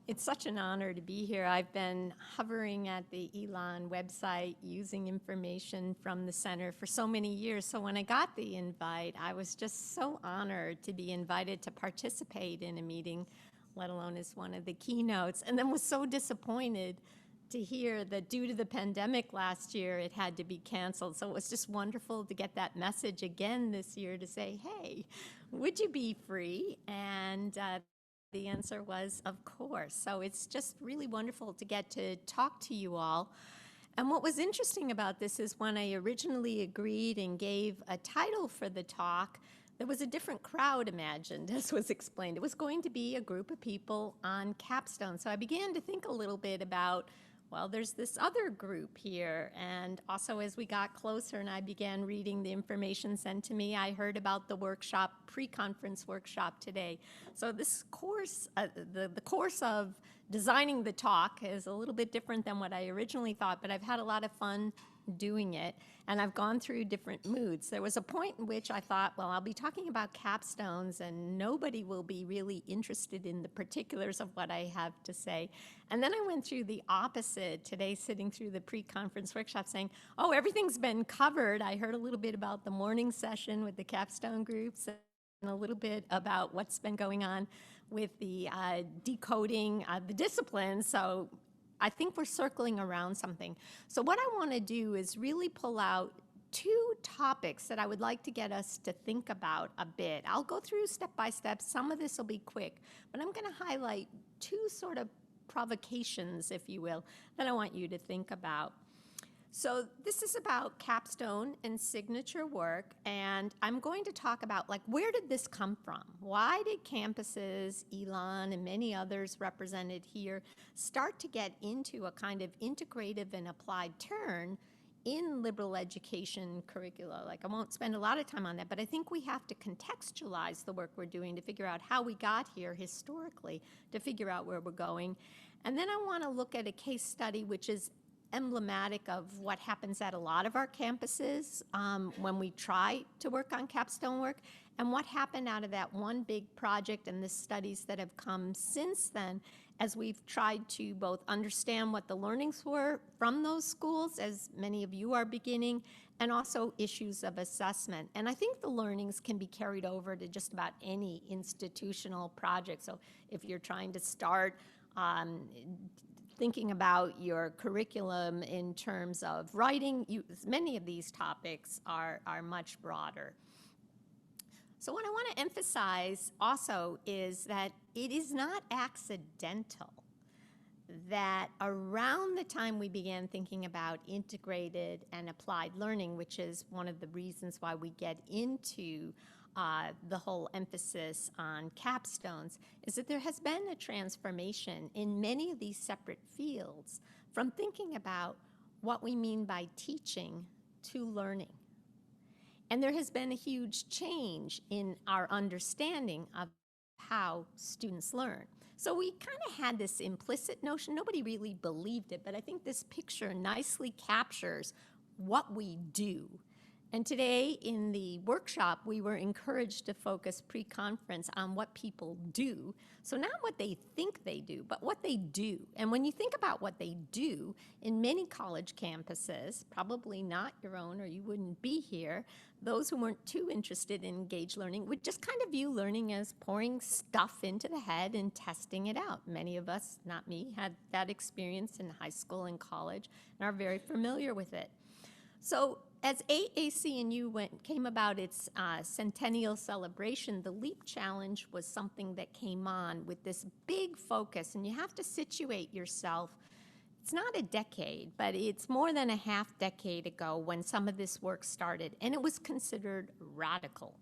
It's such an honor to be here. I've been hovering at the Elon website using information from the center for so many years. So when I got the invite, I was just so honored to be invited to participate in a meeting, let alone as one of the keynotes, and then was so disappointed to hear that due to the pandemic last year, it had to be canceled. So it was just wonderful to get that message again this year to say, hey, would you be free? And the answer was, of course. So it's just really wonderful to get to talk to you all. And what was interesting about this is when I originally agreed and gave a title for the talk, there was a different crowd imagined, as was explained. It was going to be a group of people on Capstone. So I began to think a little bit about, well, there's this other group here. And also as we got closer and I began reading the information sent to me, I heard about the workshop, pre-conference workshop today. So this course, the course of designing the talk is a little bit different than what I originally thought, but I've had a lot of fun doing it, and I've gone through different moods. There was a point in which I thought, well, I'll be talking about capstones and nobody will be really interested in the particulars of what I have to say. And then I went through the opposite today, sitting through the pre-conference workshop saying, oh, everything's been covered. I heard a little bit about the morning session with the capstone groups and a little bit about what's been going on with the decoding the disciplines. So I think we're circling around something. So what I want to do is really pull out two topics that I would like to get us to think about a bit. I'll go through step by step. Some of this will be quick, but I'm going to highlight two sort of provocations, if you will, that I want you to think about. So this is about capstone and signature work, and I'm going to talk about, like, where did this come from? Why did campuses, Elon and many others represented here, start to get into a kind of integrative and applied turn in liberal education curricula? Like, I won't spend a lot of time on that, but I think we have to contextualize the work we're doing to figure out how we got here historically, to figure out where we're going. And then I want to look at a case study which is emblematic of what happens at a lot of our campuses when we try to work on capstone work, and what happened out of that one big project and the studies that have come since then as we've tried to both understand what the learnings were from those schools, as many of you are beginning, and also issues of assessment. And I think the learnings can be carried over to just about any institutional project. So if you're trying to start thinking about your curriculum in terms of writing, many of these topics are much broader. So what I want to emphasize also is that it is not accidental that around the time we began thinking about integrated and applied learning, which is one of the reasons why we get into the whole emphasis on capstones, is that there has been a transformation in many of these separate fields from thinking about what we mean by teaching to learning. And there has been a huge change in our understanding of how students learn. So we kind of had this implicit notion, nobody really believed it, but I think this picture nicely captures what we do. And today in the workshop, we were encouraged to focus pre-conference on what people do. So not what they think they do, but what they do. And when you think about what they do in many college campuses, probably not your own or you wouldn't be here, those who weren't too interested in engaged learning would just kind of view learning as pouring stuff into the head and testing it out. Many of us, not me, had that experience in high school and college and are very familiar with it. So as AAC&U came about its centennial celebration, the LEAP challenge was something that came on with this big focus, and you have to situate yourself. It's not a decade, but it's more than a half decade ago when some of this work started, and it was considered radical.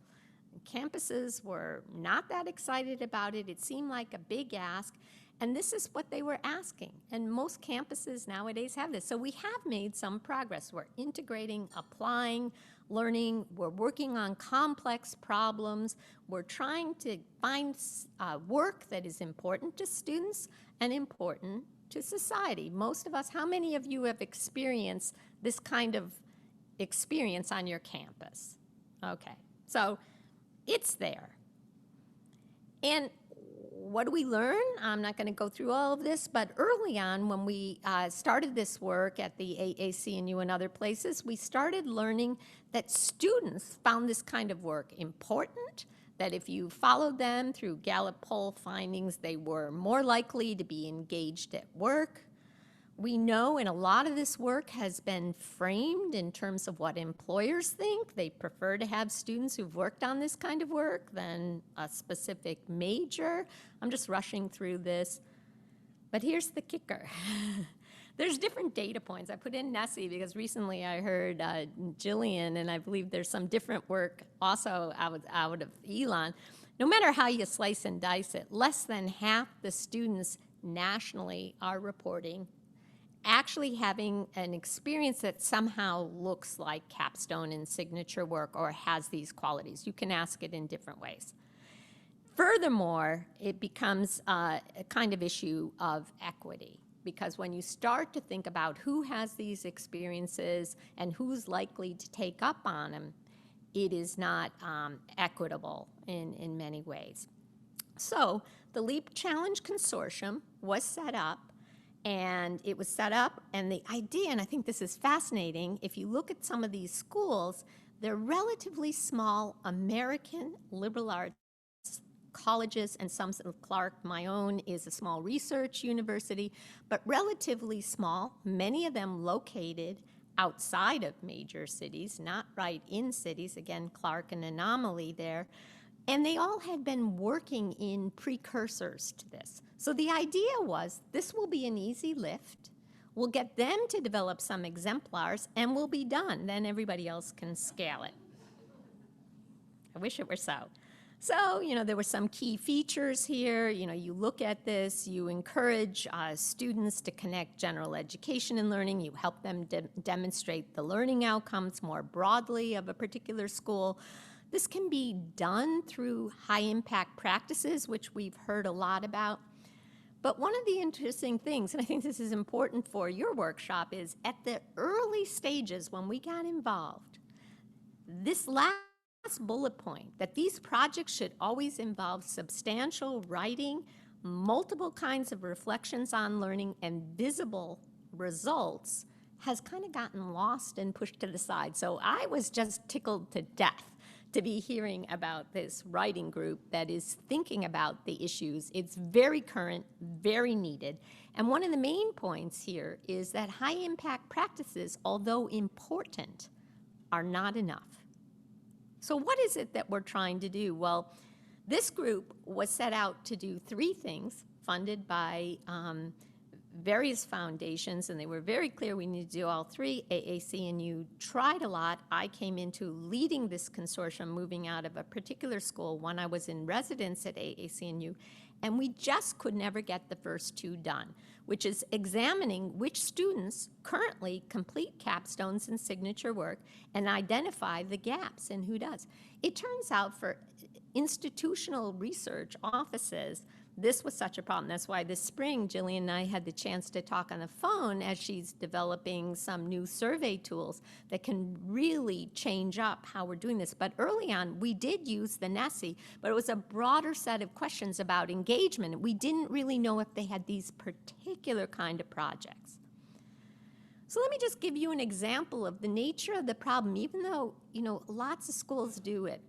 Campuses were not that excited about it. It seemed like a big ask. And this is what they were asking. And most campuses nowadays have this. So we have made some progress. We're integrating, applying, learning. We're working on complex problems. We're trying to find work that is important to students and important to society. Most of us, how many of you have experienced this kind of experience on your campus? Okay, so it's there. And what do we learn? I'm not going to go through all of this, but early on when we started this work at the AAC&U and other places, we started learning that students found this kind of work important, that if you followed them through Gallup poll findings, they were more likely to be engaged at work. We know, and a lot of this work has been framed in terms of what employers think. They prefer to have students who've worked on this kind of work than a specific major. I'm just rushing through this. But here's the kicker. There's different data points. I put in Nessie because recently I heard Jillian, and I believe there's some different work also out of Elon. No matter how you slice and dice it, less than half the students nationally are reporting actually having an experience that somehow looks like capstone and signature work or has these qualities. You can ask it in different ways. Furthermore, it becomes a kind of issue of equity, because when you start to think about who has these experiences and who's likely to take up on them, it is not equitable in many ways. So the LEAP Challenge Consortium was set up, and it was set up, and the idea, and I think this is fascinating, if you look at some of these schools, they're relatively small American liberal arts colleges, and some, Clark, my own, is a small research university, but relatively small, many of them located outside of major cities, not right in cities, again, Clark, an anomaly there. And they all had been working in precursors to this. So the idea was, this will be an easy lift. We'll get them to develop some exemplars, and we'll be done. Then everybody else can scale it. I wish it were so. So, you know, there were some key features here. You know, you look at this, you encourage students to connect general education and learning. You help them demonstrate the learning outcomes more broadly of a particular school. This can be done through high-impact practices, which we've heard a lot about. But one of the interesting things, and I think this is important for your workshop, is at the early stages when we got involved, this last bullet point, that these projects should always involve substantial writing, multiple kinds of reflections on learning, and visible results, has kind of gotten lost and pushed to the side. So I was just tickled to death to be hearing about this writing group that is thinking about the issues. It's very current, very needed. And one of the main points here is that high-impact practices, although important, are not enough. So what is it that we're trying to do? Well, this group was set out to do three things, funded by various foundations, and they were very clear we need to do all three. AAC&U tried a lot. I came into leading this consortium, moving out of a particular school when I was in residence at AAC&U, and we just could never get the first two done, which is examining which students currently complete capstones and signature work and identify the gaps in who does. It turns out for institutional research offices, this was such a problem. That's why this spring, Jillian and I had the chance to talk on the phone as she's developing some new survey tools that can really change up how we're doing this. But early on, we did use the Nessie, but it was a broader set of questions about engagement. We didn't really know if they had these particular kind of projects. So let me just give you an example of the nature of the problem, even though, you know, lots of schools do it.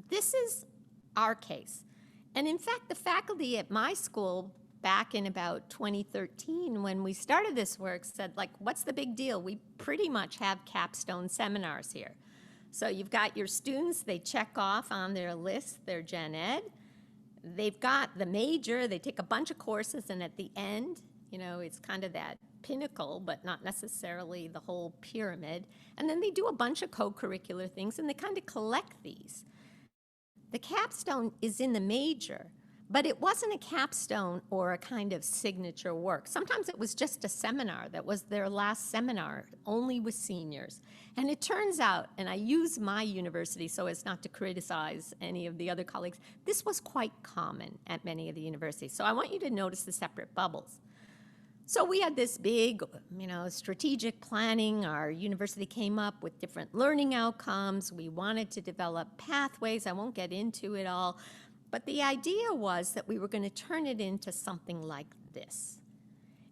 This is our case. And in fact, the faculty at my school back in about 2013, when we started this work, said, like, what's the big deal? We pretty much have capstone seminars here. So you've got your students, they check off on their list their gen ed. They've got the major, they take a bunch of courses, and at the end, you know, it's kind of that pinnacle, but not necessarily the whole pyramid. And then they do a bunch of co-curricular things, and they kind of collect these. The capstone is in the major, but it wasn't a capstone or a kind of signature work. Sometimes it was just a seminar that was their last seminar, only with seniors. And it turns out, and I use my university so as not to criticize any of the other colleagues, this was quite common at many of the universities. So I want you to notice the separate bubbles. So we had this big, you know, strategic planning. Our university came up with different learning outcomes. We wanted to develop pathways. I won't get into it all. But the idea was that we were going to turn it into something like this.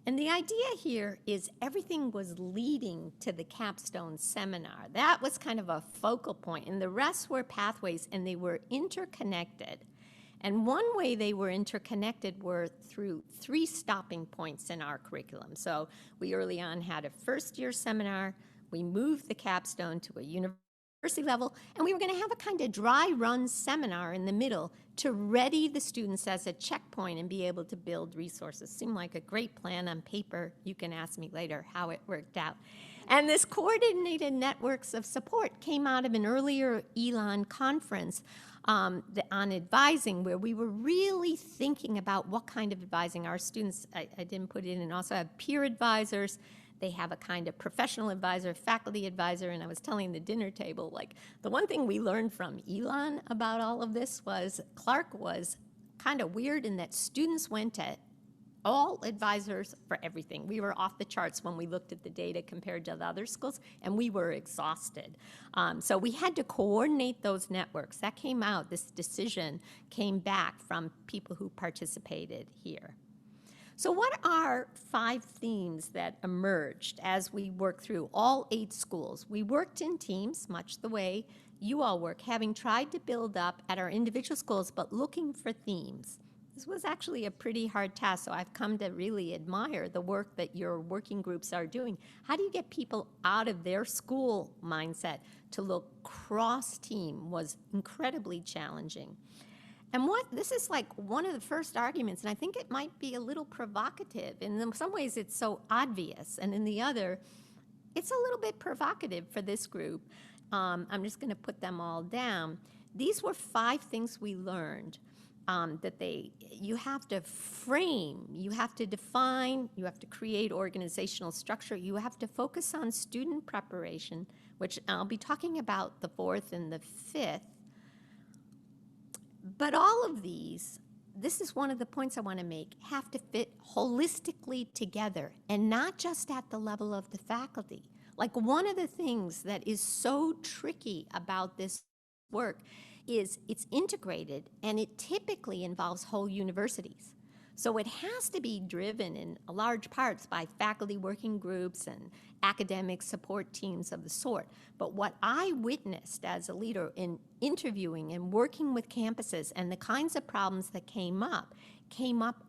And the idea here is everything was leading to the Capstone seminar. That was kind of a focal point, and the rest were pathways, and they were interconnected. And one way they were interconnected were through 3 stopping points in our curriculum. So we early on had a first-year seminar, we moved the Capstone to a university level, and we were going to have a kind of dry run seminar in the middle to ready the students as a checkpoint and be able to build resources. Seemed like a great plan on paper. You can ask me later how it worked out. And this coordinated networks of support came out of an earlier Elon conference on advising, where we were really thinking about what kind of advising. Our students, I didn't put it in, also have peer advisors. They have a kind of professional advisor, faculty advisor, and I was telling the dinner table, like, the one thing we learned from Elon about all of this was Clark was kind of weird in that students went to all advisors for everything. We were off the charts when we looked at the data compared to the other schools, and we were exhausted. So we had to coordinate those networks. That came out, this decision came back from people who participated here. So what are 5 themes that emerged as we worked through all 8 schools? We worked in teams, much the way you all work, having tried to build up at our individual schools, but looking for themes. This was actually a pretty hard task, so I've come to really admire the work that your working groups are doing. How do you get people out of their school mindset to look cross-team was incredibly challenging. And this is like one of the first arguments, and I think it might be a little provocative. In some ways, it's so obvious, and in the other, it's a little bit provocative for this group. I'm just going to put them all down. These were 5 things we learned. You have to frame, you have to define, you have to create organizational structure, you have to focus on student preparation, which I'll be talking about the 4th and the 5th. But all of these, this is one of the points I want to make, have to fit holistically together and not just at the level of the faculty. Like, one of the things that is so tricky about this work is it's integrated, and it typically involves whole universities. So it has to be driven in large parts by faculty working groups and academic support teams of the sort. But what I witnessed as a leader in interviewing and working with campuses, and the kinds of problems that came up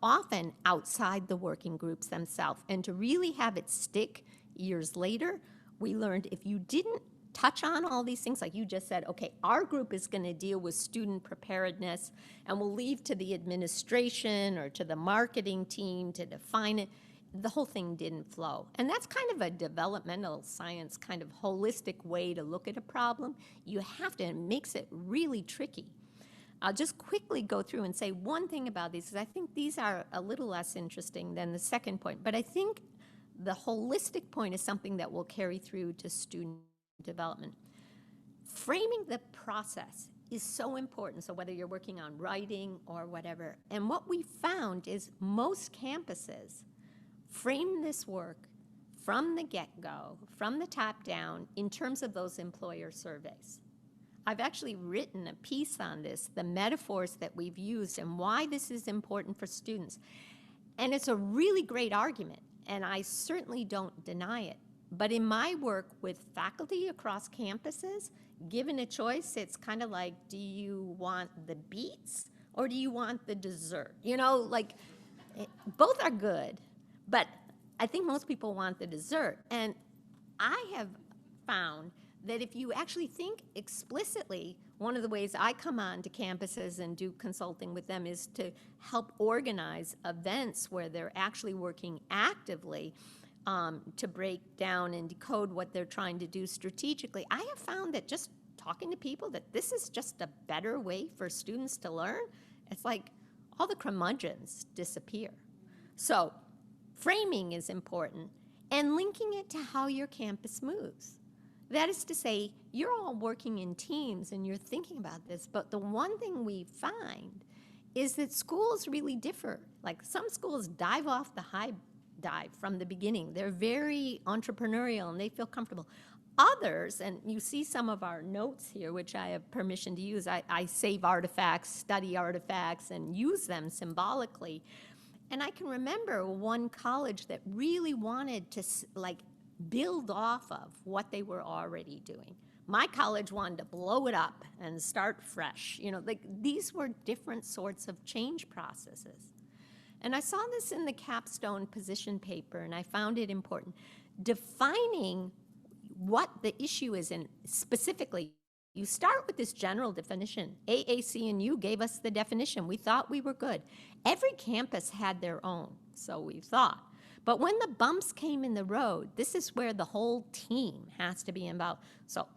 often outside the working groups themselves. And to really have it stick years later, we learned if you didn't touch on all these things, like you just said, okay, our group is going to deal with student preparedness, and we'll leave to the administration or to the marketing team to define it. The whole thing didn't flow. And that's kind of a developmental science, kind of holistic way to look at a problem. You have to, it makes it really tricky. I'll just quickly go through and say one thing about these, because I think these are a little less interesting than the second point. But I think the holistic point is something that will carry through to student development. Framing the process is so important, so whether you're working on writing or whatever. And what we found is most campuses frame this work from the get-go, from the top down, in terms of those employer surveys. I've actually written a piece on this, the metaphors that we've used and why this is important for students. And it's a really great argument, and I certainly don't deny it. But in my work with faculty across campuses, given a choice, it's kind of like, do you want the beets or do you want the dessert? You know, like, both are good, but I think most people want the dessert. And I have found that if you actually think explicitly, one of the ways I come on to campuses and do consulting with them is to help organize events where they're actually working actively to break down and decode what they're trying to do strategically. I have found that just talking to people that this is just a better way for students to learn. It's like all the curmudgeons disappear. So framing is important, and linking it to how your campus moves. That is to say, you're all working in teams and you're thinking about this, but the one thing we find is that schools really differ. Like, some schools dive off the high dive from the beginning. They're very entrepreneurial and they feel comfortable. Others, and you see some of our notes here, which I have permission to use. I save artifacts, study artifacts, and use them symbolically. And I can remember one college that really wanted to like build off of what they were already doing. My college wanted to blow it up and start fresh. You know, like these were different sorts of change processes. And I saw this in the Capstone position paper, and I found it important. Defining what the issue is, and specifically, you start with this general definition. AAC&U gave us the definition. We thought we were good. Every campus had their own, so we thought. But when the bumps came in the road, this is where the whole team has to be involved. So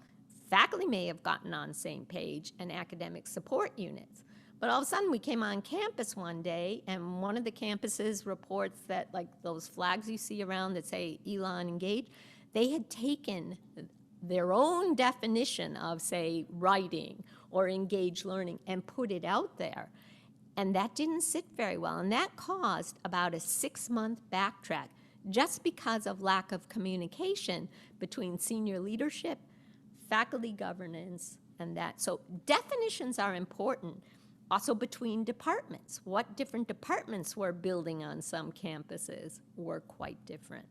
faculty may have gotten on the same page and academic support units. But all of a sudden, we came on campus one day, and one of the campuses reports that, like those flags you see around that say Elon Engage, they had taken their own definition of, say, writing or engaged learning and put it out there. And that didn't sit very well. And that caused about a 6-month backtrack just because of lack of communication between senior leadership, faculty governance, and that. So definitions are important. Also between departments. What different departments were building on some campuses were quite different.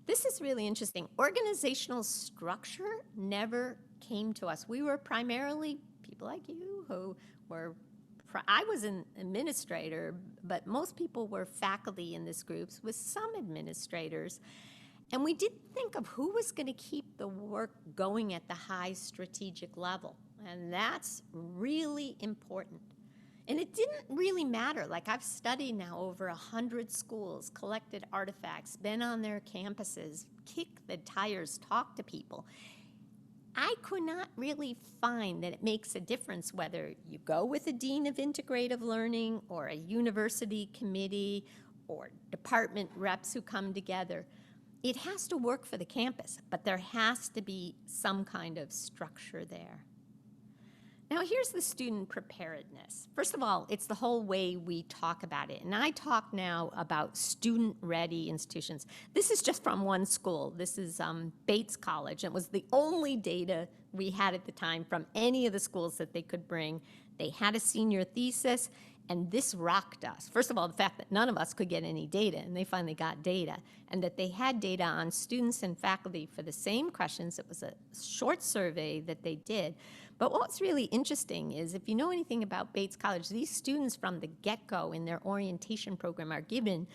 This is really interesting. Organizational structure never came to us. We were primarily people like you who were, I was an administrator, but most people were faculty in this groups with some administrators. And we didn't think of who was going to keep the work going at the high strategic level. And that's really important. And it didn't really matter. Like I've studied now over 100 schools, collected artifacts, been on their campuses, kicked the tires, talked to people. I could not really find that it makes a difference whether you go with a dean of integrative learning or a university committee or department reps who come together. It has to work for the campus, but there has to be some kind of structure there. Now, here's the student preparedness. First of all, it's the whole way we talk about it. And I talk now about student-ready institutions. This is just from one school. This is Bates College. It was the only data we had at the time from any of the schools that they could bring. They had a senior thesis, and this rocked us. First of all, the fact that none of us could get any data, and they finally got data, and that they had data on students and faculty for the same questions. It was a short survey that they did. But what's really interesting is if you know anything about Bates College, these students from the get-go in their orientation program are given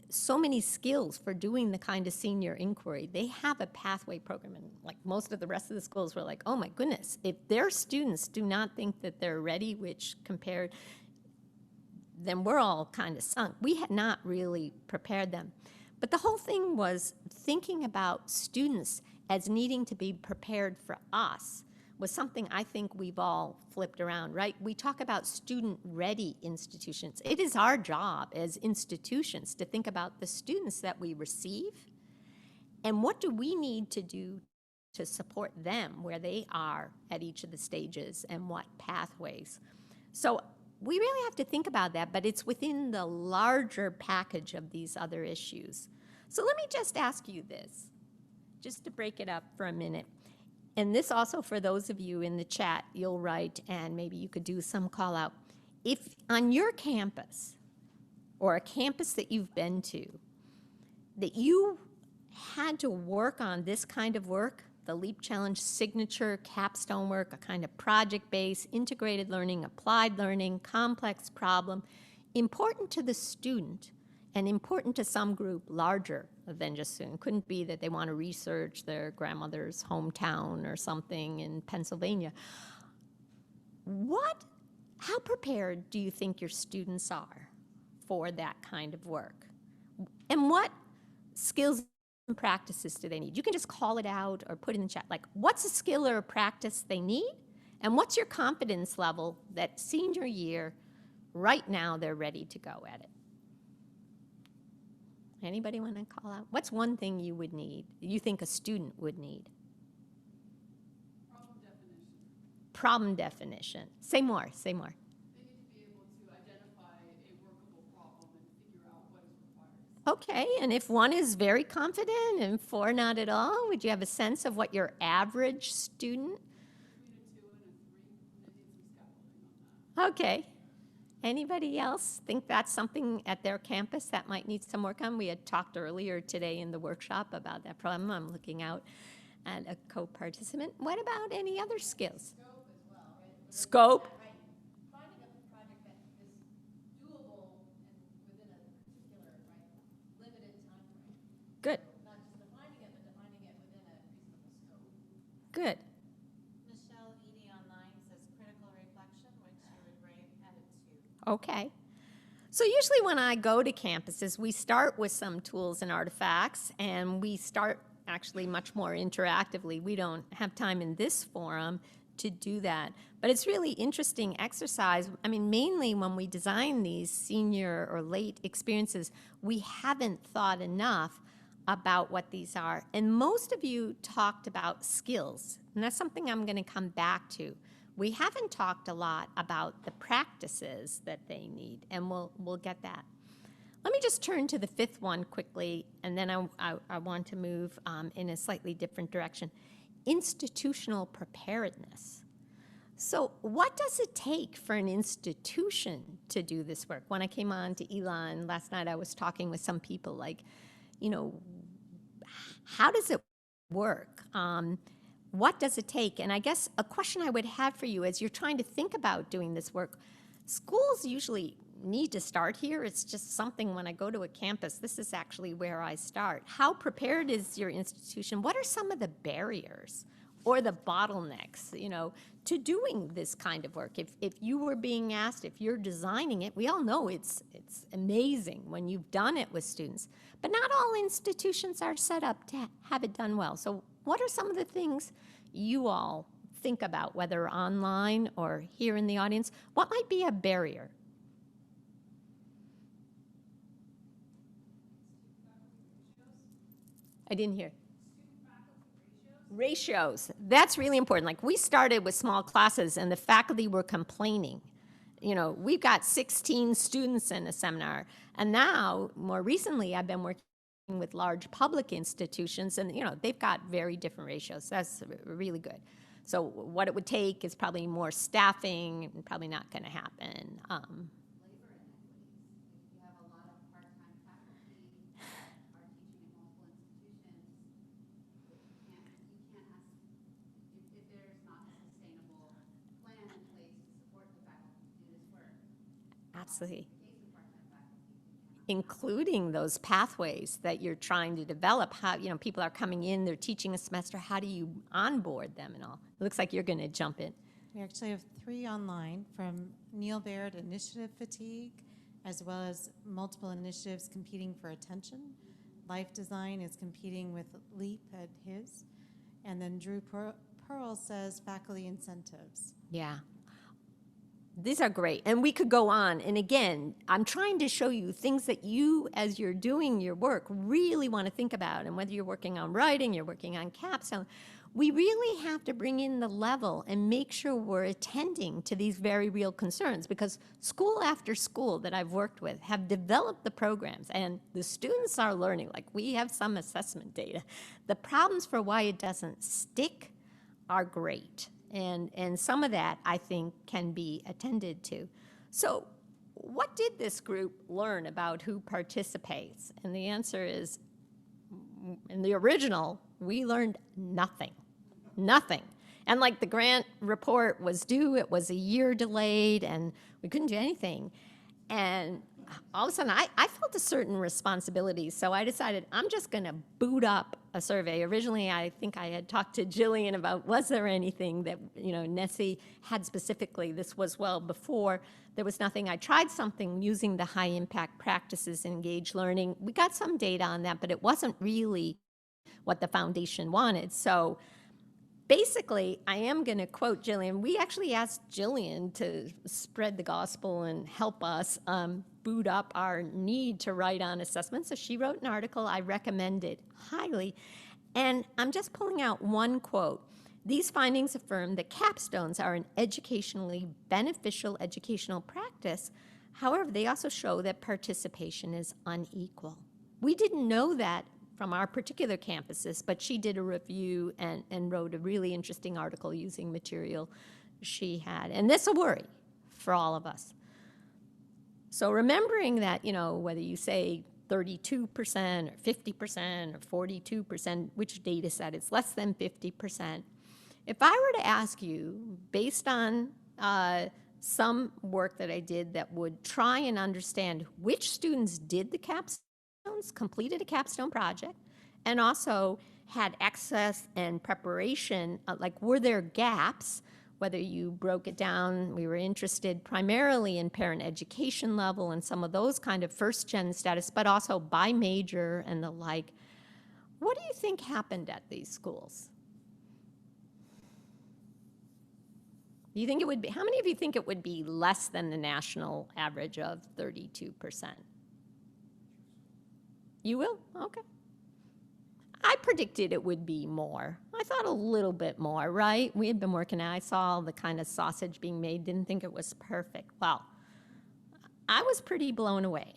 so many skills for doing the kind of senior inquiry. They have a pathway program, and like most of the rest of the schools were like, oh my goodness, if their students do not think that they're ready, which compared, then we're all kind of sunk. We had not really prepared them. But the whole thing was thinking about students as needing to be prepared for us was something I think we've all flipped around, right? We talk about student-ready institutions. It is our job as institutions to think about the students that we receive and what do we need to do to support them where they are at each of the stages and what pathways. So we really have to think about that, but it's within the larger package of these other issues. So let me just ask you this, just to break it up for a minute. And this also, for those of you in the chat, you'll write, and maybe you could do some call out. If on your campus, or a campus that you've been to, that you had to work on this kind of work, the LEAP Challenge signature capstone work, a kind of project-based, integrated learning, applied learning, complex problem, important to the student, and important to some group larger than just student. Couldn't be that they want to research their grandmother's hometown or something in Pennsylvania. How prepared do you think your students are for that kind of work? And what skills and practices do they need? You can just call it out or put it in the chat, like what's a skill or a practice they need? And what's your confidence level that senior year, right now, they're ready to go at it? Anybody want to call out? What's one thing you would need, you think a student would need? Problem definition. Problem definition. Say more, say more. They need to be able to identify a workable problem and figure out what is required. Okay, and if one is very confident and four not at all, would you have a sense of what your average student? Okay. Anybody else think that's something at their campus that might need some work on? We had talked earlier today in the workshop about that problem. I'm looking out at a co-participant. What about any other skills? Scope as well, right? Scope? Right. Finding a project that is doable and within a particular, right, limited time frame. Good, So not just defining it, but defining it within a reasonable scope. good. Michelle Edie online says critical reflection, which you would rate at a 2. Okay. So usually when I go to campuses, we start with some tools and artifacts, and we start actually much more interactively. We don't have time in this forum to do that. But it's really interesting exercise. I mean, mainly when we design these senior or late experiences, we haven't thought enough about what these are. And most of you talked about skills, and that's something I'm going to come back to. We haven't talked a lot about the practices that they need, and we'll get that. Let me just turn to the fifth one quickly, and then I want to move in a slightly different direction. Institutional preparedness. So what does it take for an institution to do this work? When I came on to Elon last night, I was talking with some people like, you know, how does it work? What does it take? And I guess a question I would have for you as you're trying to think about doing this work, schools usually need to start here. It's just something when I go to a campus, this is actually where I start. How prepared is your institution? What are some of the barriers or the bottlenecks, you know, to doing this kind of work? If you were being asked, if you're designing it, we all know it's amazing when you've done it with students, but not all institutions are set up to have it done well. So what are some of the things you all think about, whether online or here in the audience? What might be a barrier? I didn't hear. Ratios. That's really important. Like we started with small classes and the faculty were complaining. You know, we've got 16 students in a seminar. And now, more recently, I've been working with large public institutions and, you know, they've got very different ratios. That's really good. So what it would take is probably more staffing, and probably not going to happen. Labor inequities. If you have a lot of part-time faculty that are teaching in multiple institutions, you can't ask if there's not a sustainable plan in place to support the faculty to do this work. Absolutely. In the case of part-time faculty, you cannot. Including those pathways that you're trying to develop. How, you know, people are coming in, they're teaching a semester, how do you onboard them and all? It looks like you're going to jump in. We actually have 3 online from Neil Baird, Initiative Fatigue, as well as multiple initiatives competing for attention. Life Design is competing with LEAP at his. And then Drew Pearl says faculty incentives. Yeah. These are great. And we could go on. And again, I'm trying to show you things that you, as you're doing your work, really want to think about. And whether you're working on writing, you're working on Capstone, we really have to bring in the level and make sure we're attending to these very real concerns, because school after school that I've worked with have developed the programs and the students are learning. Like we have some assessment data. The problems for why it doesn't stick are great. And some of that, I think, can be attended to. So what did this group learn about who participates? And the answer is, in the original, we learned nothing. Nothing. And like the grant report was due, it was a year delayed, and we couldn't do anything. And all of a sudden, I felt a certain responsibility, so I decided I'm just going to boot up a survey. Originally, I think I had talked to Jillian about was there anything that, you know, Nessie had specifically. This was well before. There was nothing. I tried something using the high-impact practices in engaged learning. We got some data on that, but it wasn't really what the foundation wanted. So basically, I am going to quote Jillian. We actually asked Jillian to spread the gospel and help us boot up our need to write on assessment. So she wrote an article. I recommend it highly. And I'm just pulling out one quote. These findings affirm that capstones are an educationally beneficial educational practice. However, they also show that participation is unequal. We didn't know that from our particular campuses, but she did a review and wrote a really interesting article using material she had. And this is a worry for all of us. So remembering that, you know, whether you say 32% or 50% or 42%, which data set, it's less than 50%. If I were to ask you, based on some work that I did that would try and understand which students did the capstones, completed a capstone project, and also had access and preparation, like were there gaps, whether you broke it down, we were interested primarily in parent education level and some of those kind of first-gen status, but also by major and the like. What do you think happened at these schools? Do you think it would be, how many of you think it would be less than the national average of 32%? You will? Okay. I predicted it would be more. I thought a little bit more, right? We had been working, I saw the kind of sausage being made, didn't think it was perfect. Well, I was pretty blown away.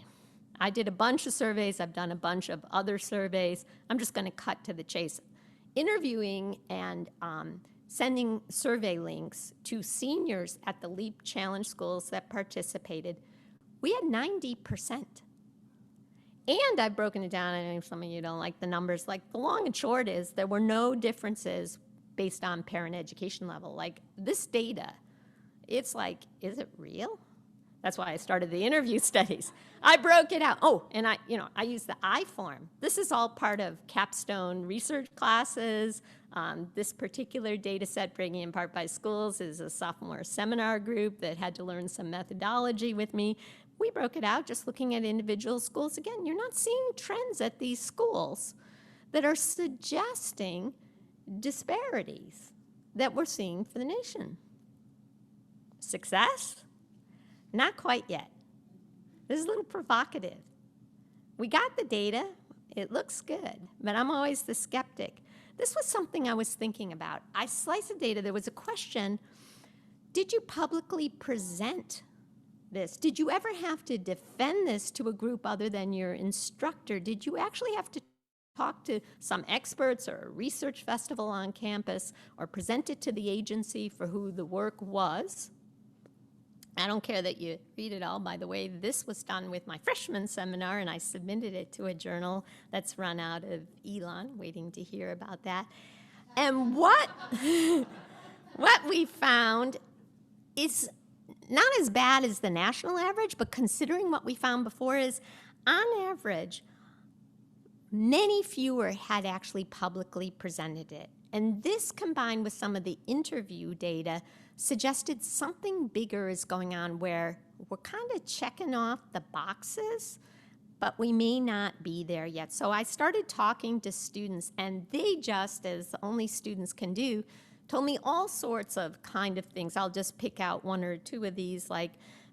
I did a bunch of surveys, I've done a bunch of other surveys. I'm just gonna cut to the chase. Interviewing and sending survey links to seniors at the LEAP Challenge schools that participated, we had 90%. And I've broken it down, I know some of you don't like the numbers, like the long and short is there were no differences based on parent education level. Like this data, it's like, is it real? That's why I started the interview studies. I broke it out. Oh, and I use the I-form. This is all part of Capstone research classes. This particular data set, bringing in part by schools, is a sophomore seminar group that had to learn some methodology with me. We broke it out just looking at individual schools. Again, you're not seeing trends at these schools that are suggesting disparities that we're seeing for the nation. Success? Not quite yet. This is a little provocative. We got the data, it looks good, but I'm always the skeptic. This was something I was thinking about. I sliced the data, there was a question, did you publicly present this? Did you ever have to defend this to a group other than your instructor? Did you actually have to talk to some experts or a research festival on campus or present it to the agency for who the work was? I don't care that you read it all. By the way, this was done with my freshman seminar, and I submitted it to a journal that's run out of Elon, waiting to hear about that. And what we found is not as bad as the national average, but considering what we found before is, on average, many fewer had actually publicly presented it. And this, combined with some of the interview data, suggested something bigger is going on where we're kind of checking off the boxes, but we may not be there yet. So I started talking to students, and they just, as only students can do, told me all sorts of kind of things. I'll just pick out one or two of these, like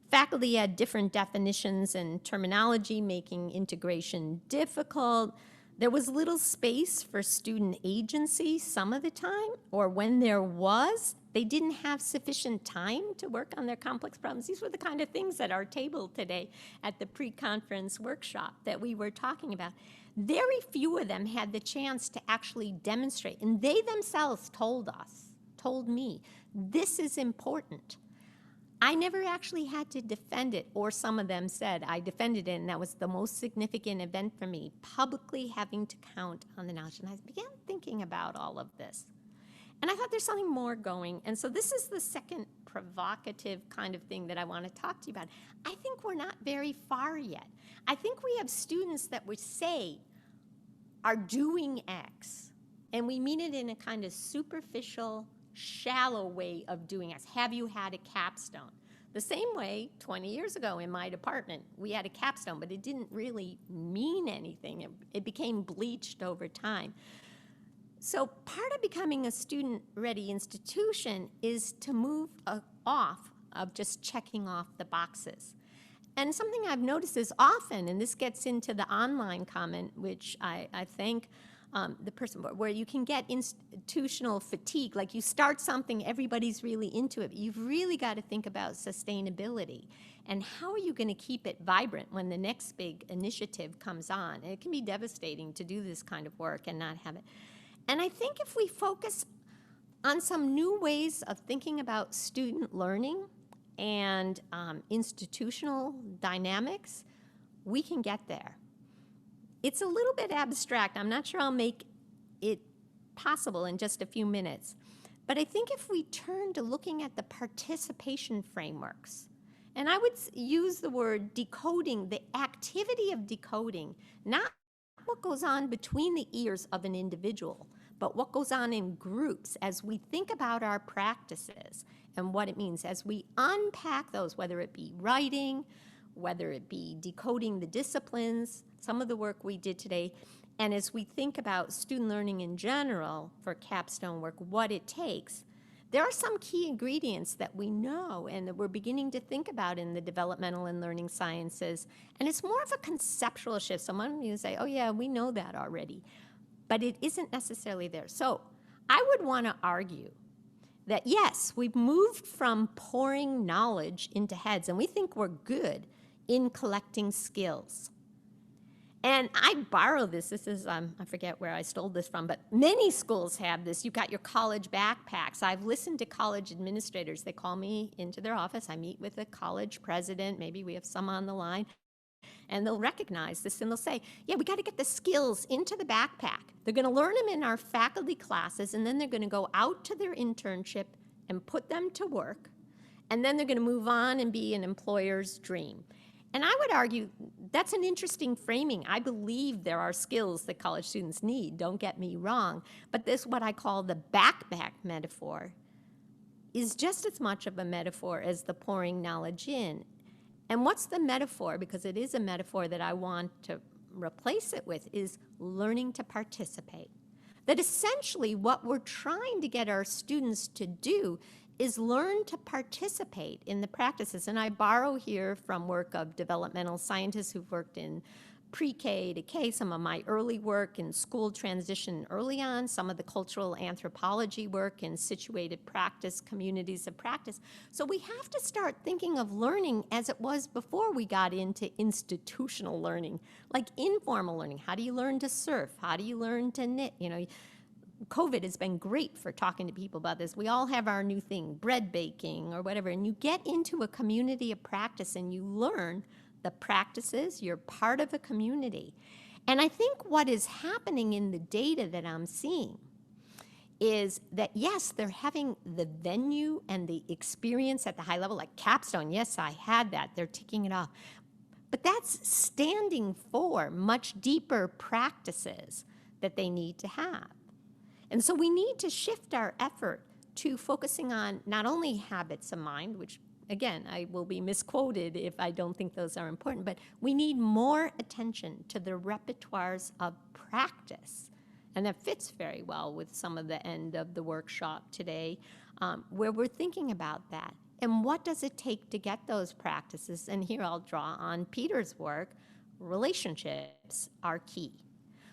faculty had different definitions and terminology, making integration difficult. There was little space for student agency some of the time, or when there was, they didn't have sufficient time to work on their complex problems. These were the kind of things at our table today at the pre-conference workshop that we were talking about. Very few of them had the chance to actually demonstrate, and they themselves told me, this is important. I never actually had to defend it, or some of them said I defended it, and that was the most significant event for me, publicly having to count on the knowledge. And I began thinking about all of this. And I thought there's something more going. And so this is the second provocative kind of thing that I want to talk to you about. I think we're not very far yet. I think we have students that would say are doing X, and we mean it in a kind of superficial, shallow way of doing X. Have you had a capstone? The same way 20 years ago in my department, we had a capstone, but it didn't really mean anything. It became bleached over time. So part of becoming a student-ready institution is to move off of just checking off the boxes. And something I've noticed is often, and this gets into the online comment, which I thank the person board, where you can get institutional fatigue. Like you start something, everybody's really into it. But you've really got to think about sustainability. And how are you going to keep it vibrant when the next big initiative comes on? And it can be devastating to do this kind of work and not have it. And I think if we focus on some new ways of thinking about student learning and institutional dynamics, we can get there. It's a little bit abstract. I'm not sure I'll make it possible in just a few minutes. But I think if we turn to looking at the participation frameworks, and I would use the word decoding, the activity of decoding, not what goes on between the ears of an individual, but what goes on in groups as we think about our practices and what it means as we unpack those, whether it be writing, whether it be decoding the disciplines, some of the work we did today, and as we think about student learning in general for capstone work, what it takes, there are some key ingredients that we know and that we're beginning to think about in the developmental and learning sciences, and it's more of a conceptual shift. Someone of you say, oh yeah, we know that already, but it isn't necessarily there. So I would want to argue that yes, we've moved from pouring knowledge into heads, and we think we're good in collecting skills. And I borrow this. This is, I forget where I stole this from, but many schools have this. You've got your college backpacks. I've listened to college administrators. They call me into their office. I meet with a college president. Maybe we have some on the line. And they'll recognize this and they'll say, yeah, we got to get the skills into the backpack. They're going to learn them in our faculty classes, and then they're going to go out to their internship and put them to work. And then they're going to move on and be an employer's dream. And I would argue that's an interesting framing. I believe there are skills that college students need, don't get me wrong. But this, what I call the backpack metaphor, is just as much of a metaphor as the pouring knowledge in. And what's the metaphor? Because it is a metaphor that I want to replace it with, is learning to participate. That essentially what we're trying to get our students to do is learn to participate in the practices. And I borrow here from work of developmental scientists who've worked in pre-K to K, some of my early work in school transition early on, some of the cultural anthropology work in situated practice, communities of practice. So we have to start thinking of learning as it was before we got into institutional learning, like informal learning. How do you learn to surf? How do you learn to knit? You know, COVID has been great for talking to people about this. We all have our new thing, bread baking or whatever, and you get into a community of practice and you learn the practices. You're part of a community. And I think what is happening in the data that I'm seeing is that, yes, they're having the venue and the experience at the high level, like Capstone. Yes, I had that. They're ticking it off. But that's standing for much deeper practices that they need to have. And so we need to shift our effort to focusing on not only habits of mind, which, again, I will be misquoted if I don't think those are important, but we need more attention to the repertoires of practice. And that fits very well with some of the end of the workshop today, where we're thinking about that. And what does it take to get those practices? And here I'll draw on Peter's work. Relationships are key.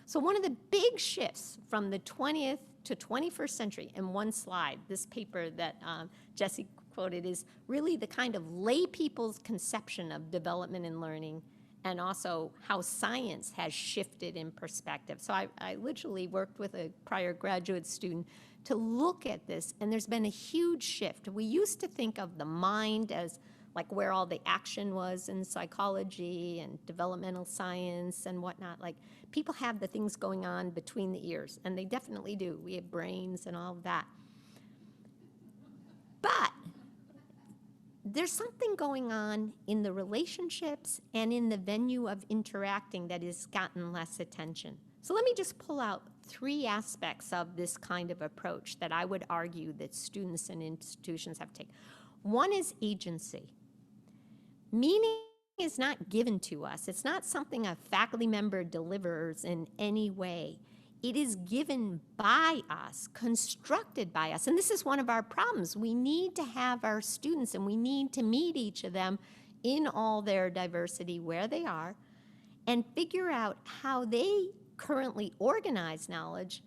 So one of the big shifts from the 20th to 21st century, in one slide, this paper that Jesse quoted, is really the kind of lay people's conception of development and learning, and also how science has shifted in perspective. So I literally worked with a prior graduate student to look at this, and there's been a huge shift. We used to think of the mind as like where all the action was in psychology and developmental science and whatnot. Like, people have the things going on between the ears, and they definitely do. We have brains and all of that. But there's something going on in the relationships and in the venue of interacting that has gotten less attention. So let me just pull out 3 aspects of this kind of approach that I would argue that students and institutions have to take. One is agency. Meaning is not given to us. It's not something a faculty member delivers in any way. It is given by us, constructed by us. And this is one of our problems. We need to have our students, and we need to meet each of them in all their diversity where they are and figure out how they currently organized knowledge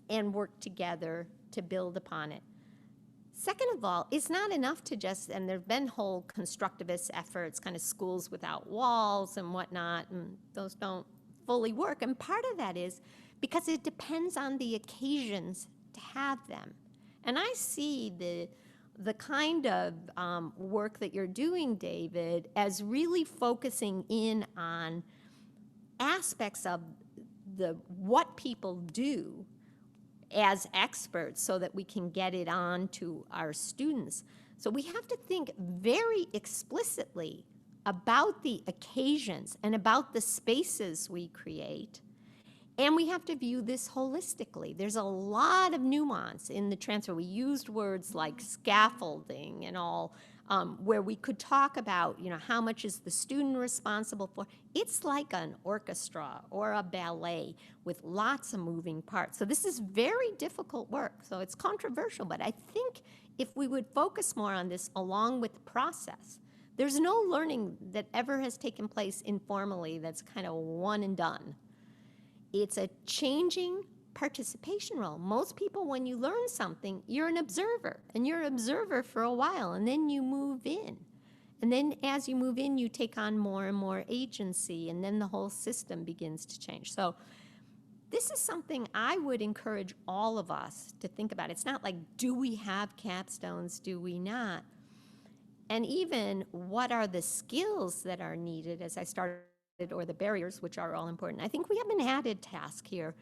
and work together to build upon it. Second of all, it's not enough to just, and there have been whole constructivist efforts, kind of schools without walls and whatnot, and those don't fully work. And part of that is because it depends on the occasions to have them. And I see the kind of work that you're doing, David, as really focusing in on aspects of what people do as experts so that we can get it on to our students. So we have to think very explicitly about the occasions and about the spaces we create. And we have to view this holistically. There's a lot of nuance in the transfer. We used words like scaffolding and all, where we could talk about, how much is the student responsible for. It's like an orchestra or a ballet with lots of moving parts. So this is very difficult work. So it's controversial, but I think if we would focus more on this along with the process, there's no learning that ever has taken place informally that's kind of one and done. It's a changing participation role. Most people, when you learn something, you're an observer, and you're an observer for a while, and then you move in. And then as you move in, you take on more and more agency, and then the whole system begins to change. So this is something I would encourage all of us to think about. It's not like, do we have capstones, do we not? And even what are the skills that are needed, as I started, or the barriers, which are all important. I think we have an added task here.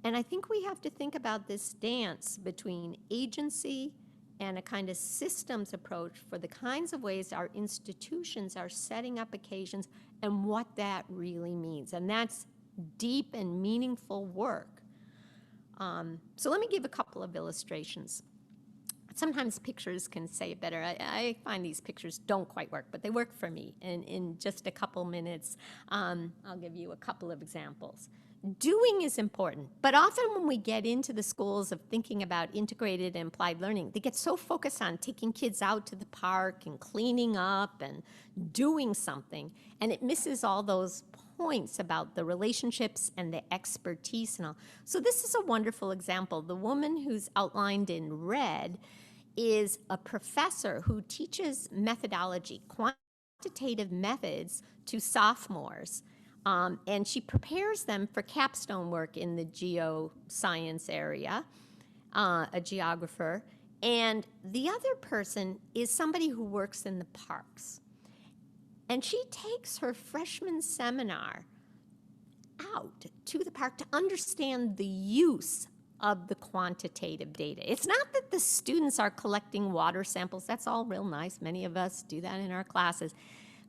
And I think we have to think about this dance between agency and a kind of systems approach for the kinds of ways our institutions are setting up occasions and what that really means. And that's deep and meaningful work. So let me give a couple of illustrations. Sometimes pictures can say it better. I find these pictures don't quite work, but they work for me. And in just a couple minutes, I'll give you a couple of examples. Doing is important, but often when we get into the schools of thinking about integrated and applied learning, they get so focused on taking kids out to the park and cleaning up and doing something, and it misses all those points about the relationships and the expertise and all. So this is a wonderful example. The woman who's outlined in red is a professor who teaches methodology, quantitative methods to sophomores. And she prepares them for capstone work in the geoscience area, a geographer. And the other person is somebody who works in the parks. And she takes her freshman seminar out to the park to understand the use of the quantitative data. It's not that the students are collecting water samples. That's all real nice. Many of us do that in our classes.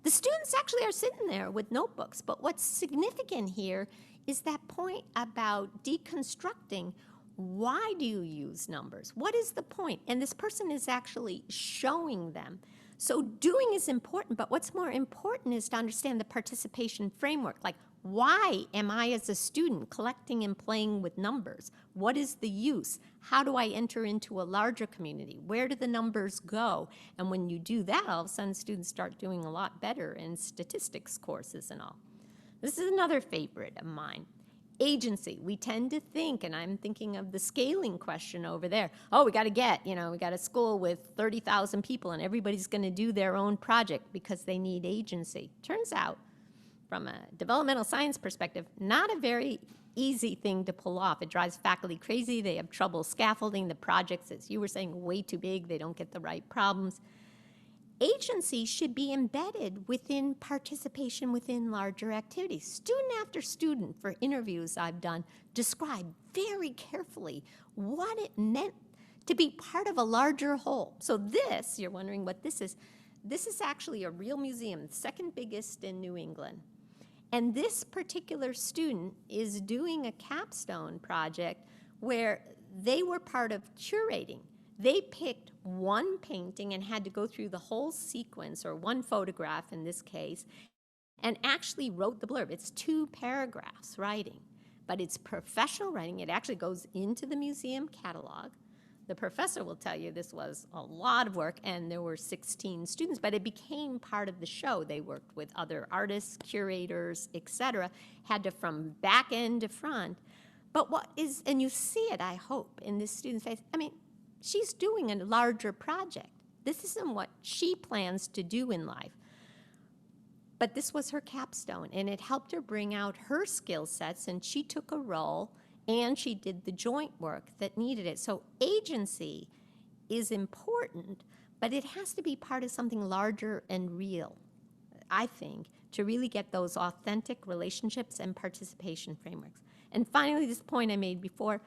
The students actually are sitting there with notebooks. But what's significant here is that point about deconstructing, why do you use numbers? What is the point? And this person is actually showing them. So doing is important, but what's more important is to understand the participation framework. Like, why am I as a student collecting and playing with numbers? What is the use? How do I enter into a larger community? Where do the numbers go? And when you do that, all of a sudden students start doing a lot better in statistics courses and all. This is another favorite of mine. Agency. We tend to think, and I'm thinking of the scaling question over there. Oh, we got to get, we got a school with 30,000 people and everybody's going to do their own project because they need agency. Turns out, from a developmental science perspective, not a very easy thing to pull off. It drives faculty crazy. They have trouble scaffolding the projects, as you were saying, way too big. They don't get the right problems. Agency should be embedded within participation within larger activities. Student after student, for interviews I've done, describe very carefully what it meant to be part of a larger whole. So this, you're wondering what this is actually a real museum, the second biggest in New England. And this particular student is doing a capstone project where they were part of curating. They picked one painting and had to go through the whole sequence, or one photograph in this case, and actually wrote the blurb. It's 2 paragraphs writing, but it's professional writing. It actually goes into the museum catalog. the professor will tell you this was a lot of work, and there were 16 students, but it became part of the show. They worked with other artists, curators, etc., had to from back end to front. But what is, and you see it, I hope, in this student's face, I mean, she's doing a larger project. This isn't what she plans to do in life. But this was her capstone, and it helped her bring out her skill sets, and she took a role, and she did the joint work that needed it. So agency is important, but it has to be part of something larger and real, I think, to really get those authentic relationships and participation frameworks. And finally, this point I made before,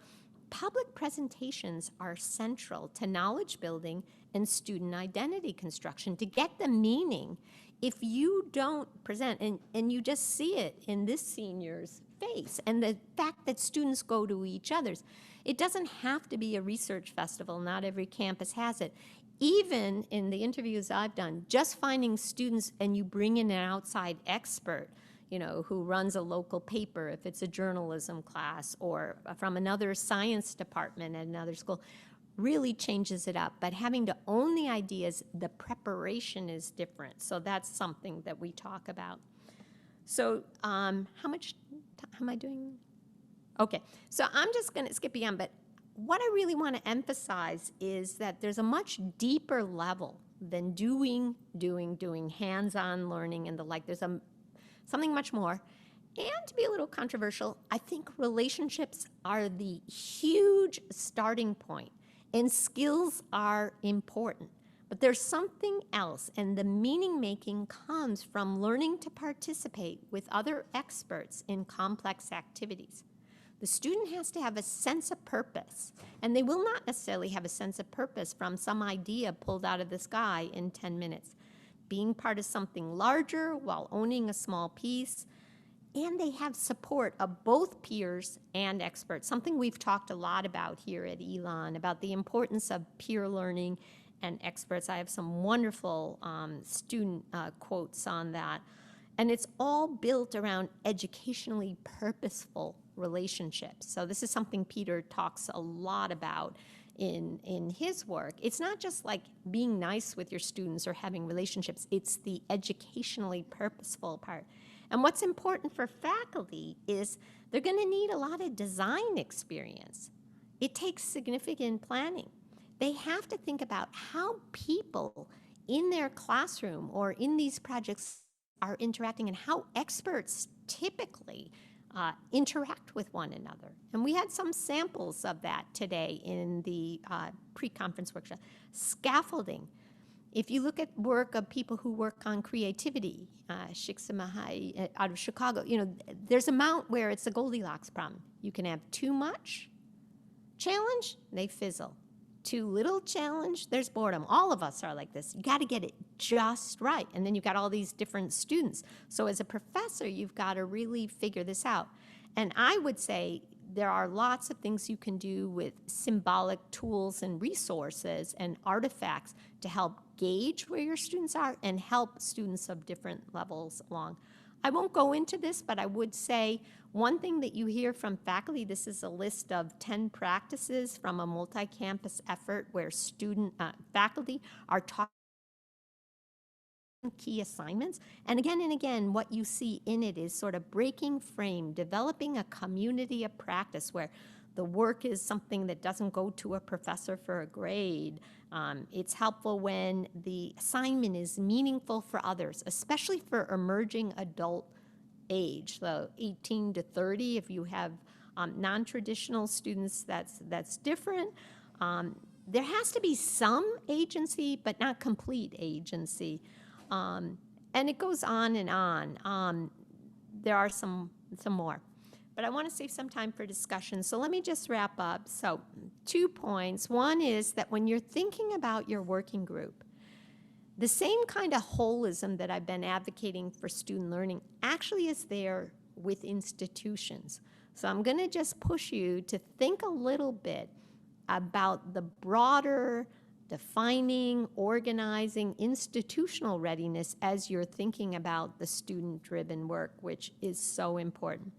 public presentations are central to knowledge building and student identity construction to get the meaning. If you don't present, and you just see it in this senior's face, and the fact that students go to each other's, it doesn't have to be a research festival. Not every campus has it. Even in the interviews I've done, just finding students and you bring in an outside expert, you know, who runs a local paper, if it's a journalism class, or from another science department at another school, really changes it up. But having to own the ideas, the preparation is different. So that's something that we talk about. So how much time am I doing? Okay, so I'm just going to skip beyond, but what I really want to emphasize is that there's a much deeper level than doing, hands-on learning and the like. There's something much more. And to be a little controversial, I think relationships are the huge starting point, and skills are important. But there's something else, and the meaning-making comes from learning to participate with other experts in complex activities. The student has to have a sense of purpose, and they will not necessarily have a sense of purpose from some idea pulled out of the sky in 10 minutes. Being part of something larger while owning a small piece, and they have support of both peers and experts, something we've talked a lot about here at Elon, about the importance of peer learning and experts. I have some wonderful student quotes on that. And it's all built around educationally purposeful relationships. So this is something Peter talks a lot about in his work. It's not just like being nice with your students or having relationships. It's the educationally purposeful part. And what's important for faculty is they're going to need a lot of design experience. It takes significant planning. They have to think about how people in their classroom or in these projects are interacting and how experts typically interact with one another. And we had some samples of that today in the pre-conference workshop. Scaffolding. If you look at work of people who work on creativity, Shiksamahai out of Chicago, you know, there's a amount where it's a Goldilocks problem. You can have too much challenge, they fizzle. Too little challenge, there's boredom. All of us are like this. You got to get it just right. And then you've got all these different students. So as a professor, you've got to really figure this out. And I would say there are lots of things you can do with symbolic tools and resources and artifacts to help gauge where your students are and help students of different levels along. I won't go into this, but I would say one thing that you hear from faculty, this is a list of 10 practices from a multi-campus effort where faculty are talking key assignments. And again, what you see in it is sort of breaking frame, developing a community of practice where the work is something that doesn't go to a professor for a grade. It's helpful when the assignment is meaningful for others, especially for emerging adult age, so 18 to 30. If you have non-traditional students, that's different. There has to be some agency, but not complete agency. And it goes on and on. There are some more. But I want to save some time for discussion. So let me just wrap up. So 2 points. One is that when you're thinking about your working group, the same kind of holism that I've been advocating for student learning actually is there with institutions. So I'm going to just push you to think a little bit about the broader defining, organizing, institutional readiness as you're thinking about the student-driven work, which is so important.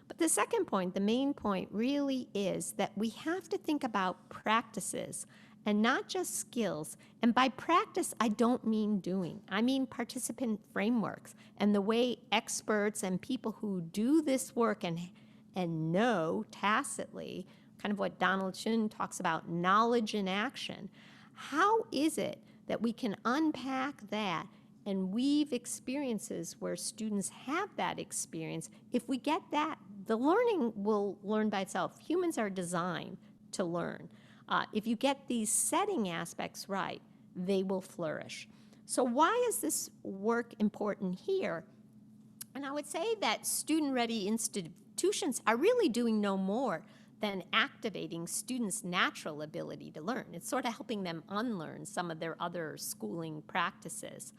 But the second point, the main point, really is that we have to think about practices and not just skills. And by practice, I don't mean doing. I mean participant frameworks and the way experts and people who do this work and know tacitly, kind of what Donald Shun talks about, knowledge in action. How is it that we can unpack that and weave experiences where students have that experience? If we get that, the learning will learn by itself. Humans are designed to learn. If you get these setting aspects right, they will flourish. So why is this work important here? And I would say that student-ready institutions are really doing no more than activating students' natural ability to learn. It's sort of helping them unlearn some of their other schooling practices.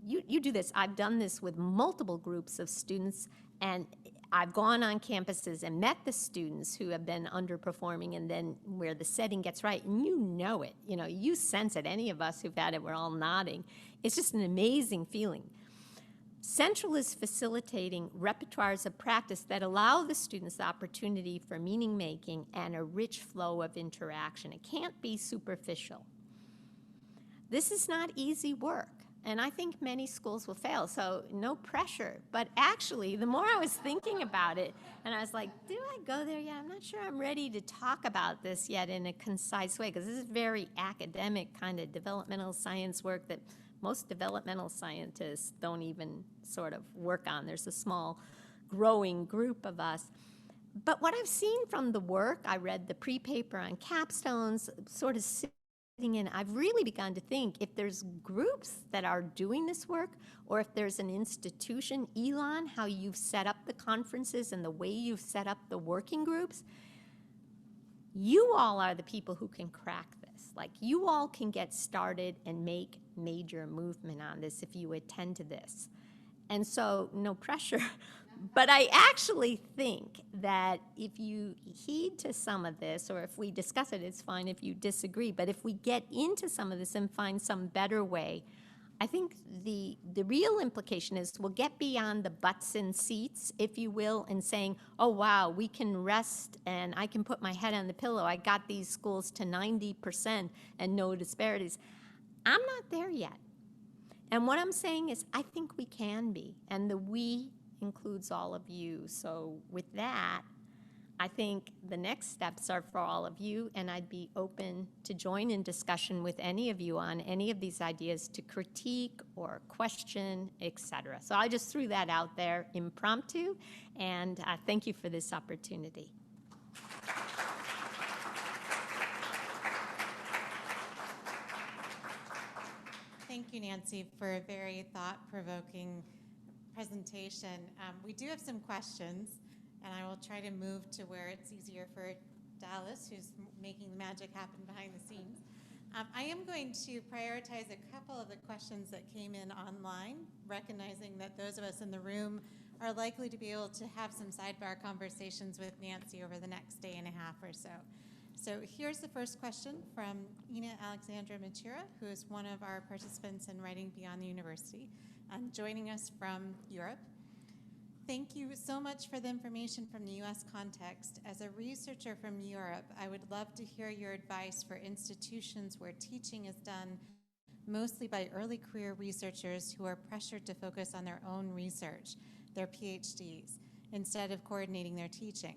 You do this. I've done this with multiple groups of students, and I've gone on campuses and met the students who have been underperforming, and then where the setting gets right, and you know it. You know, you sense it. Any of us who've had it, we're all nodding. It's just an amazing feeling. Central is facilitating repertoires of practice that allow the students the opportunity for meaning making and a rich flow of interaction. It can't be superficial. This is not easy work, and I think many schools will fail, so no pressure. But actually, the more I was thinking about it, and I was like, do I go there yet? I'm not sure I'm ready to talk about this yet in a concise way, because this is very academic kind of developmental science work that most developmental scientists don't even sort of work on. There's a small growing group of us. But what I've seen from the work, I read the pre-paper on capstones, sort of sitting in, I've really begun to think if there's groups that are doing this work, or if there's an institution, Elon, how you've set up the conferences and the way you've set up the working groups, you all are the people who can crack this. Like, you all can get started and make major movement on this if you attend to this. And so, no pressure. But I actually think that if you heed to some of this, or if we discuss it, it's fine if you disagree, but if we get into some of this and find some better way, I think the real implication is we'll get beyond the butts in seats, if you will, and saying, oh, wow, we can rest and I can put my head on the pillow. I got these schools to 90% and no disparities. I'm not there yet. And what I'm saying is I think we can be, and the we includes all of you. So with that, I think the next steps are for all of you, and I'd be open to join in discussion with any of you on any of these ideas to critique or question, etc. So I just threw that out there impromptu, and thank you for this opportunity. Thank you, Nancy, for a very thought-provoking presentation. We do have some questions, and I will try to move to where it's easier for Dallas, who's making the magic happen behind the scenes. I am going to prioritize a couple of the questions that came in online, recognizing that those of us in the room are likely to be able to have some sidebar conversations with Nancy over the next day and a half or so. So here's the first question from Ina Alexandra Matura, who is one of our participants in Writing Beyond the University, joining us from Europe. Thank you so much for the information from the U.S. context. As a researcher from Europe, I would love to hear your advice for institutions where teaching is done mostly by early career researchers who are pressured to focus on their own research, their PhDs, instead of coordinating their teaching.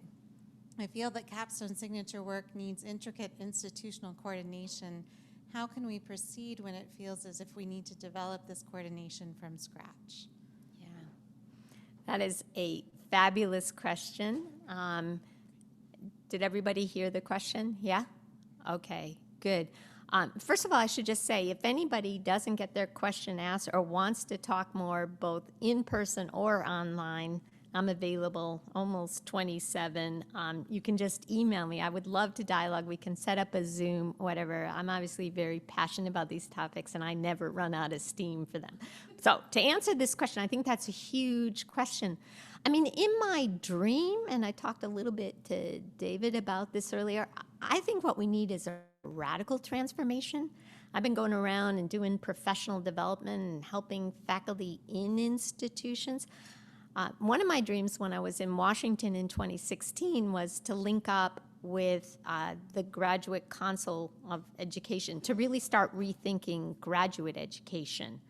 I feel that Capstone signature work needs intricate institutional coordination. How can we proceed when it feels as if we need to develop this coordination from scratch? Yeah, that is a fabulous question. Did everybody hear the question? Yeah? Okay, good. First of all, I should just say, if anybody doesn't get their question asked or wants to talk more, both in person or online, I'm available almost 27. You can just email me. I would love to dialogue. We can set up a Zoom, whatever. I'm obviously very passionate about these topics, and I never run out of steam for them. So to answer this question, I think that's a huge question. I mean, in my dream, and I talked a little bit to David about this earlier, I think what we need is a radical transformation. I've been going around and doing professional development and helping faculty in institutions. One of my dreams when I was in Washington in 2016 was to link up with the Graduate Council of Education to really start rethinking graduate education.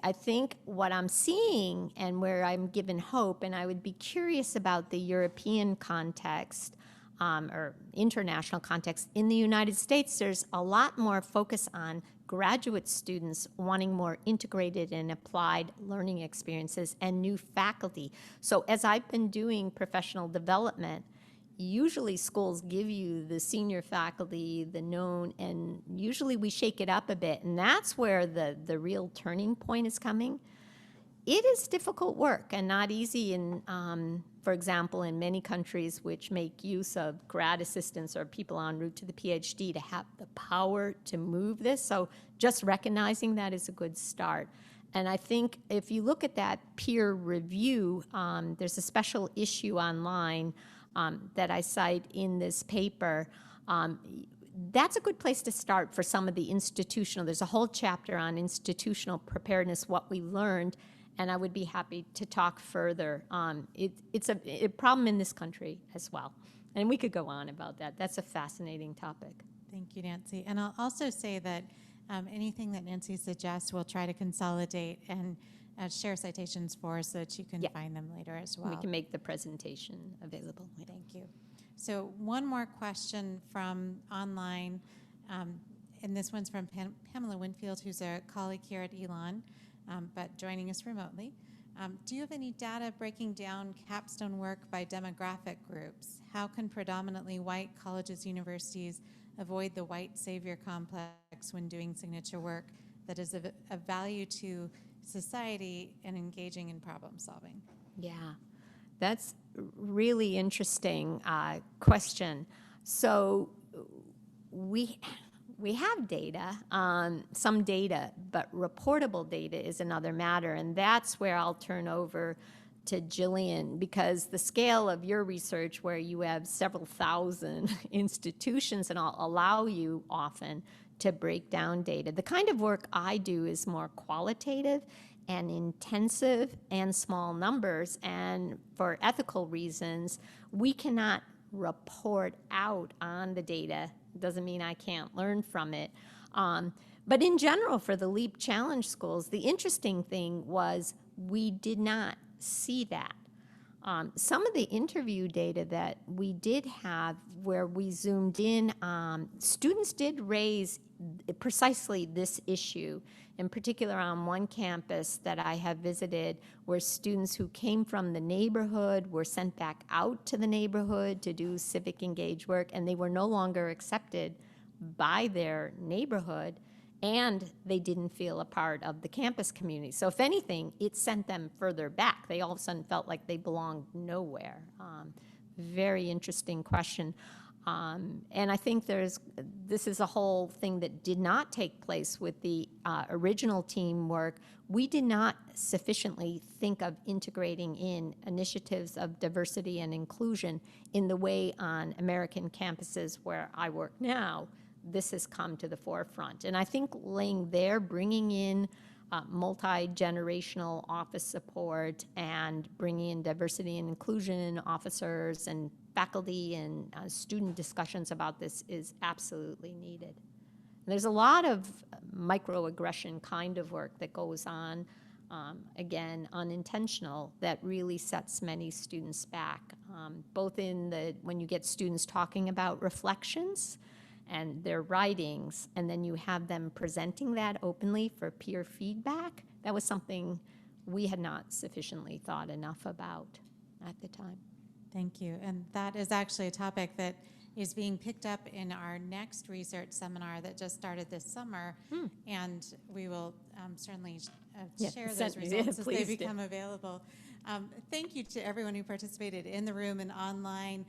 I think what I'm seeing and where I'm given hope, and I would be curious about the European context or international context. In the United States, there's a lot more focus on graduate students wanting more integrated and applied learning experiences and new faculty. So as I've been doing professional development, usually schools give you the senior faculty, the known, and usually we shake it up a bit, and that's where the real turning point is coming. It is difficult work and not easy in, for example, in many countries which make use of grad assistants or people en route to the PhD to have the power to move this. So just recognizing that is a good start. And I think if you look at that peer review, there's a special issue online that I cite in this paper. That's a good place to start for some of the institutional. There's a whole chapter on institutional preparedness, what we learned, and I would be happy to talk further. It's a problem in this country as well, and we could go on about that. That's a fascinating topic. Thank you, Nancy. And I'll also say that anything that Nancy suggests, we'll try to consolidate and share citations for so that you can find them later as well. We can make the presentation available. Thank you. So one more question from online, and this one's from Pamela Winfield, who's a colleague here at Elon, but joining us remotely. Do you have any data breaking down capstone work by demographic groups? How can predominantly white colleges, universities avoid the white savior complex when doing signature work that is of value to society and engaging in problem solving? Yeah, that's really interesting question. So we have data, some data, but reportable data is another matter, and that's where I'll turn over to Jillian, because the scale of your research, where you have several thousand institutions, and I'll allow you often to break down data. The kind of work I do is more qualitative and intensive and small numbers, and for ethical reasons, we cannot report out on the data. Doesn't mean I can't learn from it. But in general, for the LEAP Challenge schools, the interesting thing was we did not see that. Some of the interview data that we did have where we zoomed in, students did raise precisely this issue, in particular on one campus that I have visited, where students who came from the neighborhood were sent back out to the neighborhood to do civic engaged work, and they were no longer accepted by their neighborhood, and they didn't feel a part of the campus community. So if anything, it sent them further back. They all of a sudden felt like they belonged nowhere. Very interesting question. And I think this is a whole thing that did not take place with the original teamwork. We did not sufficiently think of integrating in initiatives of diversity and inclusion in the way on American campuses where I work now. This has come to the forefront. And I think bringing in multi-generational office support and bringing in diversity and inclusion officers and faculty and student discussions about this is absolutely needed. And there's a lot of microaggression kind of work that goes on, again, unintentional, that really sets many students back, both when you get students talking about reflections and their writings, and then you have them presenting that openly for peer feedback. That was something we had not sufficiently thought enough about at the time. Thank you. And that is actually a topic that is being picked up in our next research seminar that just started this summer, and we will certainly share those results as they become available. Thank you to everyone who participated in the room and online.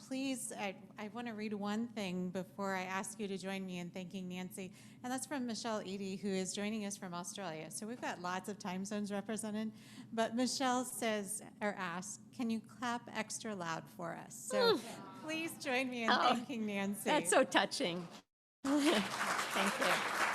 Please, I want to read one thing before I ask you to join me in thanking Nancy, and that's from Michelle Eady, who is joining us from Australia. So we've got lots of time zones represented, but Michelle says, or asks, can you clap extra loud for us? So please join me in thanking Nancy. That's so touching. Thank you.